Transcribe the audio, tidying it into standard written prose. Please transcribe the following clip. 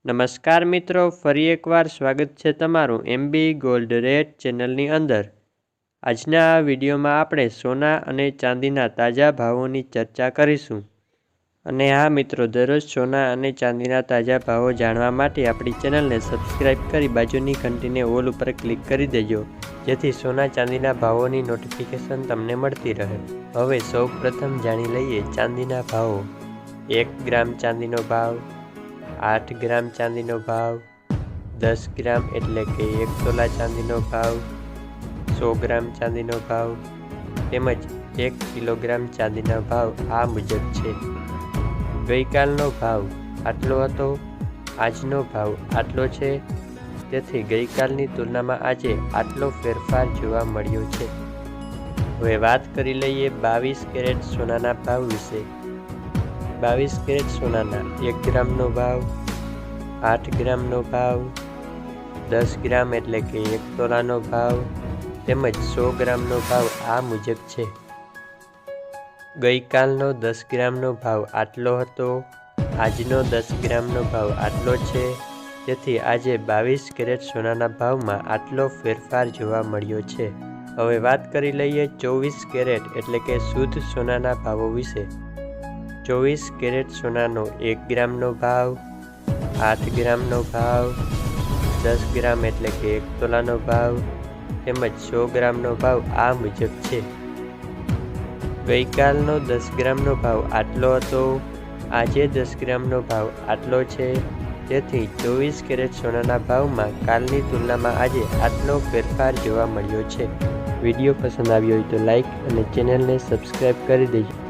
નમસ્કાર મિત્રો, ફરી એકવાર સ્વાગત છે તમારું એમબી ગોલ્ડ રેટ ચેનલની અંદર। આજના આ વિડીયોમાં આપણે સોના અને ચાંદીના તાજા ભાવોની ચર્ચા કરીશું। અને હા મિત્રો, દરરોજ સોના અને ચાંદીના તાજા ભાવો જાણવા માટે આપણી ચેનલને સબસ્ક્રાઇબ કરી બાજુની ઘંટીને ઓલ ઉપર ક્લિક કરી દેજો, જેથી સોના ચાંદીના ભાવોની નોટિફિકેશન તમને મળતી રહે। હવે સૌ પ્રથમ જાણી લઈએ ચાંદીના ભાવો। 1 ગ્રામ ચાંદીનો ભાવ, 8 ગ્રામ ચાંદીનો ભાવ, 10 ગ્રામ એટલે કે 1 તોલા ચાંદીનો ભાવ, 100 ગ્રામ ચાંદીનો ભાવ તેમજ 1 કિલોગ્રામ ચાંદીના ભાવ આ મુજબ છે। ગઈકાલનો ભાવ આટલો હતો, આજનો ભાવ આટલો છે, તેથી ગઈકાલની તુલનામાં આજે આટલો ફેરફાર જોવા મળ્યો છે। હવે વાત કરી લઈએ 22 કેરેટ સોનાના ભાવ વિશે। 22 કેરેટ સોનાના 1 ગ્રામનો ભાવ, 8 ગ્રામનો ભાવ, 10 ગ્રામ એટલે કે 1 તોલાનો ભાવ તેમજ 100 ગ્રામનો ભાવ આ મુજબ છે। ગઈકાલનો 10 ગ્રામનો ભાવ આટલો હતો, આજનો 10 ગ્રામનો ભાવ આટલો છે, તેથી આજે 22 કેરેટ સોનાના ભાવમાં આટલો ફેરફાર જોવા મળ્યો છે। હવે વાત કરી લઈએ 24 કેરેટ એટલે કે શુદ્ધ સોનાના ભાવો વિશે। 24 કેરેટ સોનાનો 1 ગ્રામનો ભાવ, 8 ગ્રામનો ભાવ, 10 ગ્રામ એટલે કે 1 તોલાનો ભાવ તેમજ 100 ગ્રામનો ભાવ આ મુજબ છે। ગઈકાલનો 10 ગ્રામનો ભાવ આટલો હતો, આજે 10 ગ્રામનો ભાવ આટલો છે, તેથી 24 કેરેટ સોનાના ભાવમાં કાલની તુલનામાં આજે આટલો ફેરફાર જોવા મળ્યો છે। વિડીયો પસંદ આવ્યો હોય તો લાઈક અને ચેનલને સબસ્ક્રાઈબ કરી દેજો।